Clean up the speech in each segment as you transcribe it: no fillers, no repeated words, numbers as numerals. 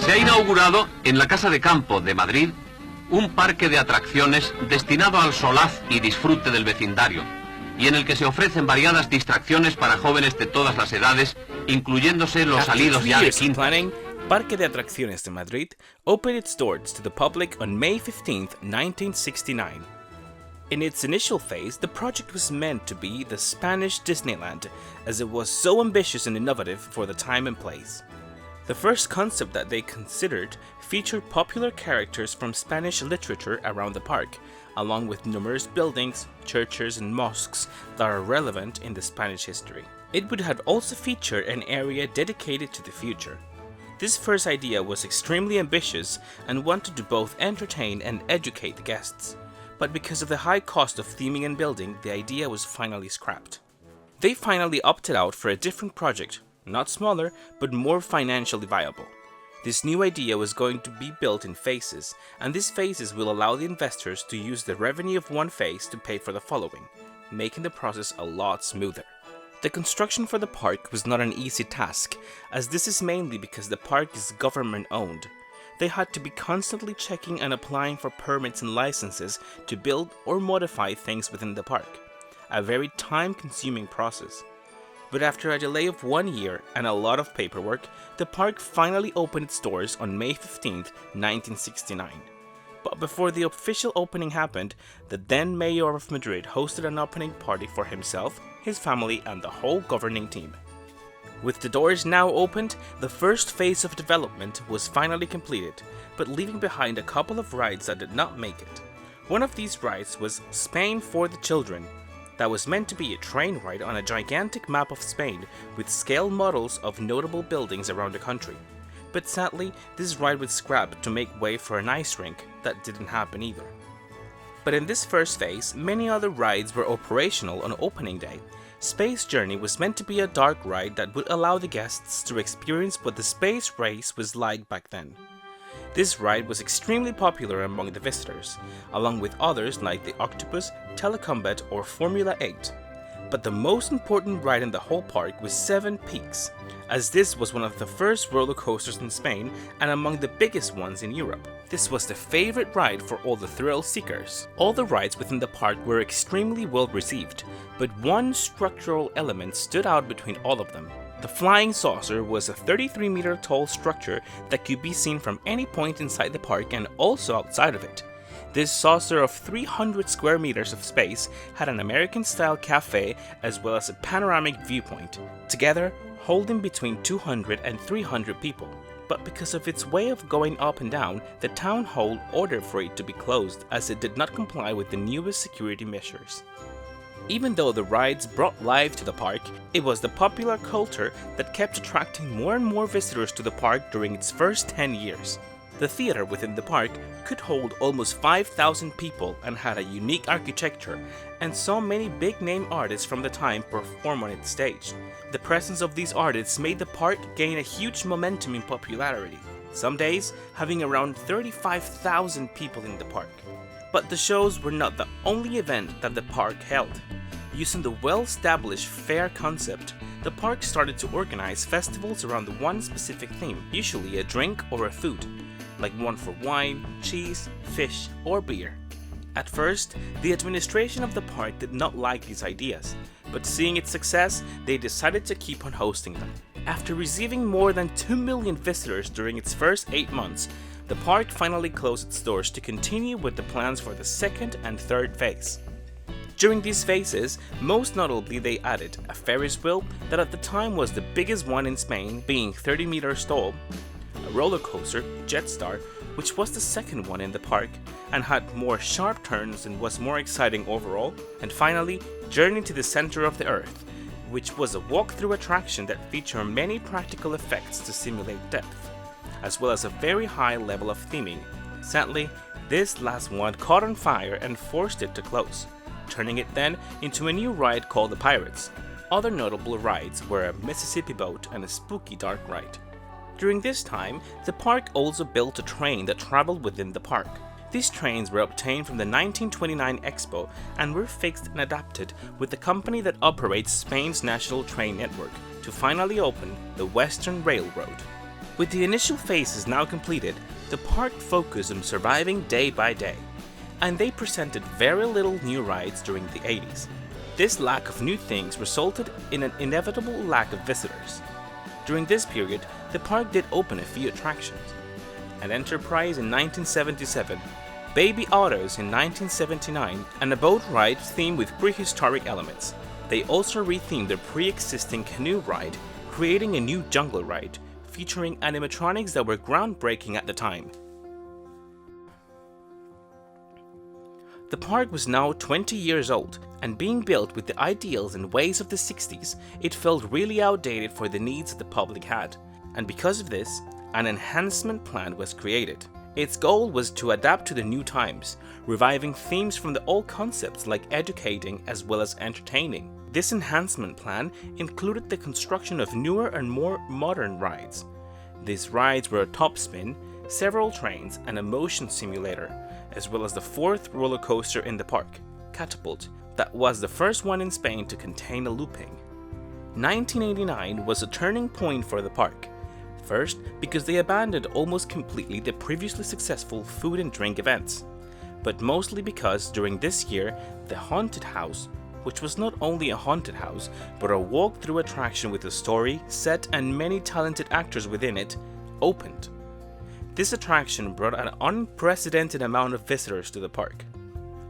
Se ha inaugurado en la Casa de Campo de Madrid un parque de atracciones destinado al solaz y disfrute del vecindario, y en el que se ofrecen variadas distracciones para jóvenes de todas las edades, incluyéndose los salidos ya de quinta. Parque de Atracciones de Madrid opened its doors to the public on May 15, 1969. In its initial phase, the project was meant to be the Spanish Disneyland, as it was so ambitious and innovative for the time and place. The first concept that they considered featured popular characters from Spanish literature around the park, along with numerous buildings, churches and mosques that are relevant in the Spanish history. It would have also featured an area dedicated to the future. This first idea was extremely ambitious and wanted to both entertain and educate the guests, but because of the high cost of theming and building, the idea was finally scrapped. They finally opted out for a different project, not smaller, but more financially viable. This new idea was going to be built in phases, and these phases will allow the investors to use the revenue of one phase to pay for the following, making the process a lot smoother. The construction for the park was not an easy task, as this is mainly because the park is government owned. They had to be constantly checking and applying for permits and licenses to build or modify things within the park, a very time-consuming process. But after a delay of 1 year and a lot of paperwork, the park finally opened its doors on May 15, 1969. But before the official opening happened, the then mayor of Madrid hosted an opening party for himself, his family and the whole governing team. With the doors now opened, the first phase of development was finally completed, but leaving behind a couple of rides that did not make it. One of these rides was Spain for the Children. That was meant to be a train ride on a gigantic map of Spain with scale models of notable buildings around the country. But sadly, this ride was scrapped to make way for an ice rink. That didn't happen either. But in this first phase, many other rides were operational on opening day. Space Journey was meant to be a dark ride that would allow the guests to experience what the space race was like back then. This ride was extremely popular among the visitors, along with others like the Octopus, Telecombat or Formula 8. But the most important ride in the whole park was Seven Peaks, as this was one of the first roller coasters in Spain and among the biggest ones in Europe. This was the favorite ride for all the thrill seekers. All the rides within the park were extremely well received, but one structural element stood out between all of them. The Flying Saucer was a 33-meter tall structure that could be seen from any point inside the park and also outside of it. This saucer of 300 square meters of space had an American-style cafe as well as a panoramic viewpoint, together holding between 200 and 300 people. But because of its way of going up and down, the town hall ordered for it to be closed as it did not comply with the newest security measures. Even though the rides brought life to the park, it was the popular culture that kept attracting more and more visitors to the park during its first 10 years. The theater within the park could hold almost 5,000 people and had a unique architecture, and so many big-name artists from the time perform on its stage. The presence of these artists made the park gain a huge momentum in popularity, some days having around 35,000 people in the park. But the shows were not the only event that the park held. Using the well-established fair concept, the park started to organize festivals around the one specific theme, usually a drink or a food, like one for wine, cheese, fish, or beer. At first, the administration of the park did not like these ideas, but seeing its success, they decided to keep on hosting them. After receiving more than 2 million visitors during its first 8 months, the park finally closed its doors to continue with the plans for the second and third phase. During these phases, most notably they added a Ferris wheel that at the time was the biggest one in Spain, being 30 meters tall, a roller coaster, Jetstar, which was the second one in the park and had more sharp turns and was more exciting overall, and finally, Journey to the Center of the Earth, which was a walk-through attraction that featured many practical effects to simulate depth, as well as a very high level of theming. Sadly, this last one caught on fire and forced it to close, turning it then into a new ride called the Pirates. Other notable rides were a Mississippi boat and a spooky dark ride. During this time, the park also built a train that traveled within the park. These trains were obtained from the 1929 Expo and were fixed and adapted with the company that operates Spain's national train network to finally open the Western Railroad. With the initial phases now completed, the park focused on surviving day by day, and they presented very little new rides during the 80s. This lack of new things resulted in an inevitable lack of visitors. During this period, the park did open a few attractions: an Enterprise in 1977, Baby Autos in 1979, and a boat ride themed with prehistoric elements. They also rethemed their pre-existing canoe ride, creating a new jungle ride, featuring animatronics that were groundbreaking at the time. The park was now 20 years old, and being built with the ideals and ways of the 60s, it felt really outdated for the needs the public had, and because of this, an enhancement plan was created. Its goal was to adapt to the new times, reviving themes from the old concepts like educating as well as entertaining. This enhancement plan included the construction of newer and more modern rides. These rides were a top spin, several trains, and a motion simulator, as well as the fourth roller coaster in the park, Catapult, that was the first one in Spain to contain a looping. 1989 was a turning point for the park. First, because they abandoned almost completely the previously successful food and drink events, but mostly because during this year, the Haunted House, which was not only a haunted house, but a walk-through attraction with a story, set, and many talented actors within it, opened. This attraction brought an unprecedented amount of visitors to the park.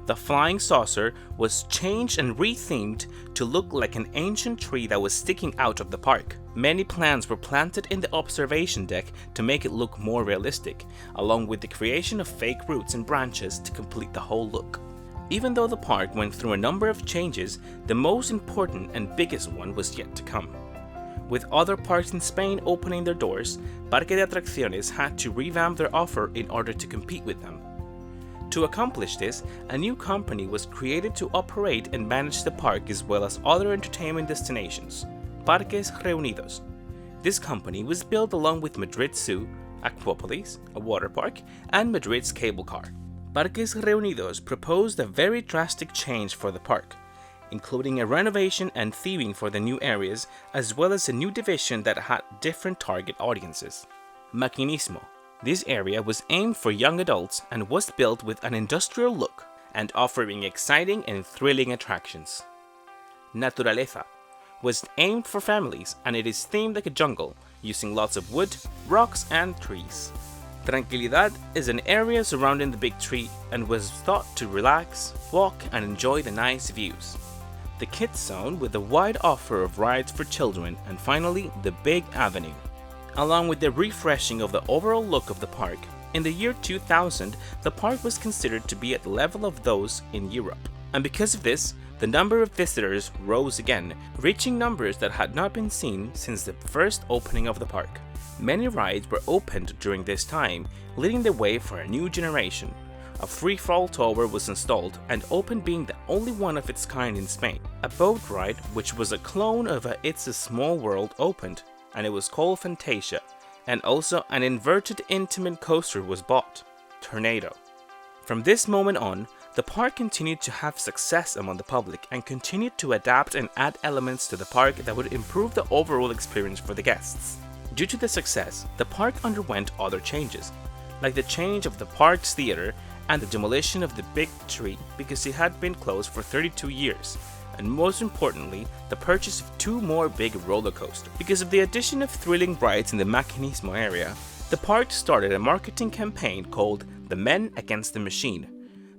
The flying saucer was changed and rethemed to look like an ancient tree that was sticking out of the park. Many plants were planted in the observation deck to make it look more realistic, along with the creation of fake roots and branches to complete the whole look. Even though the park went through a number of changes, the most important and biggest one was yet to come. With other parks in Spain opening their doors, Parque de Atracciones had to revamp their offer in order to compete with them. To accomplish this, a new company was created to operate and manage the park as well as other entertainment destinations, Parques Reunidos. This company was built along with Madrid Zoo, Aquapolis, a water park, and Madrid's cable car. Parques Reunidos proposed a very drastic change for the park, including a renovation and theming for the new areas, as well as a new division that had different target audiences. Maquinismo. This area was aimed for young adults and was built with an industrial look and offering exciting and thrilling attractions. Naturaleza was aimed for families, and it is themed like a jungle, using lots of wood, rocks, and trees. Tranquilidad is an area surrounding the big tree and was thought to relax, walk, and enjoy the nice views. The Kids Zone with a wide offer of rides for children, and finally the Big Avenue. Along with the refreshing of the overall look of the park, in the year 2000 the park was considered to be at the level of those in Europe. And because of this, the number of visitors rose again, reaching numbers that had not been seen since the first opening of the park. Many rides were opened during this time, leading the way for a new generation. A free-fall tower was installed and opened, being the only one of its kind in Spain. A boat ride, which was a clone of It's a Small World, opened, and it was called Fantasia, and also an inverted intimate coaster was bought, Tornado. From this moment on, the park continued to have success among the public and continued to adapt and add elements to the park that would improve the overall experience for the guests. Due to the success, the park underwent other changes, like the change of the park's theater and the demolition of the big tree because it had been closed for 32 years, and most importantly, the purchase of 2 more big roller coasters. Because of the addition of thrilling rides in the Maquinismo area, the park started a marketing campaign called The Men Against the Machine.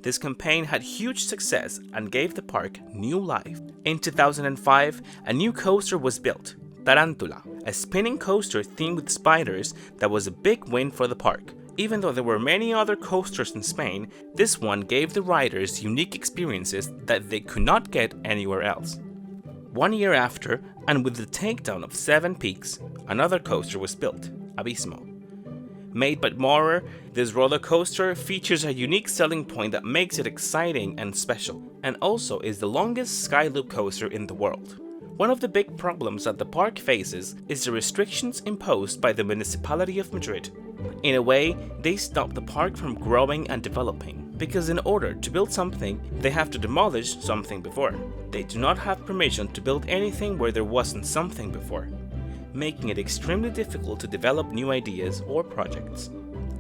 This campaign had huge success and gave the park new life. In 2005, a new coaster was built, Tarantula, a spinning coaster themed with spiders that was a big win for the park. Even though there were many other coasters in Spain, this one gave the riders unique experiences that they could not get anywhere else. 1 year after, and with the takedown of 7 peaks, another coaster was built, Abismo. Made by Maurer, this roller coaster features a unique selling point that makes it exciting and special, and also is the longest skyloop coaster in the world. One of the big problems that the park faces is the restrictions imposed by the municipality of Madrid. In a way, they stop the park from growing and developing, because in order to build something, they have to demolish something before. They do not have permission to build anything where there wasn't something before. making it extremely difficult to develop new ideas or projects.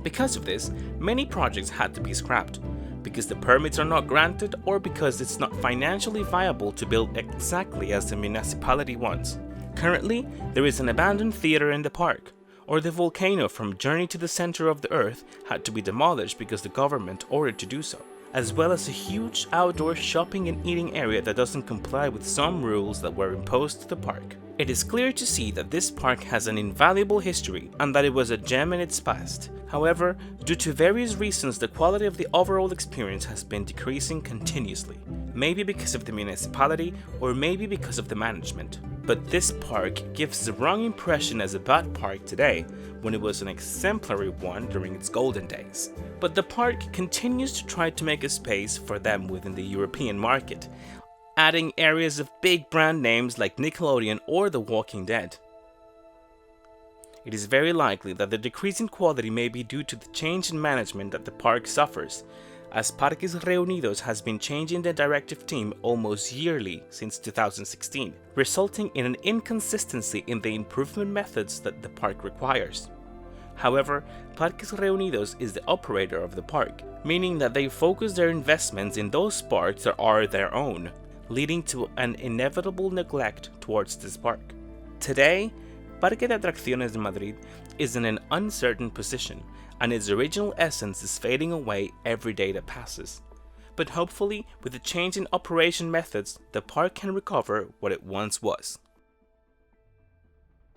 Because of this, many projects had to be scrapped, because the permits are not granted or because it's not financially viable to build exactly as the municipality wants. Currently, there is an abandoned theater in the park, or the volcano from Journey to the Center of the Earth had to be demolished because the government ordered to do so, as well as a huge outdoor shopping and eating area that doesn't comply with some rules that were imposed to the park. It is clear to see that this park has an invaluable history and that it was a gem in its past. However, due to various reasons, the quality of the overall experience has been decreasing continuously. Maybe because of the municipality or maybe because of the management. But this park gives the wrong impression as a bad park today, when it was an exemplary one during its golden days. But the park continues to try to make a space for them within the European market, adding areas of big brand names like Nickelodeon or The Walking Dead. It is very likely that the decrease in quality may be due to the change in management that the park suffers, as Parques Reunidos has been changing the directive team almost yearly since 2016, resulting in an inconsistency in the improvement methods that the park requires. However, Parques Reunidos is the operator of the park, meaning that they focus their investments in those parts that are their own, leading to an inevitable neglect towards this park. Today, Parque de Atracciones de Madrid is in an uncertain position, and its original essence is fading away every day that passes. But hopefully, with a change in operation methods, the park can recover what it once was.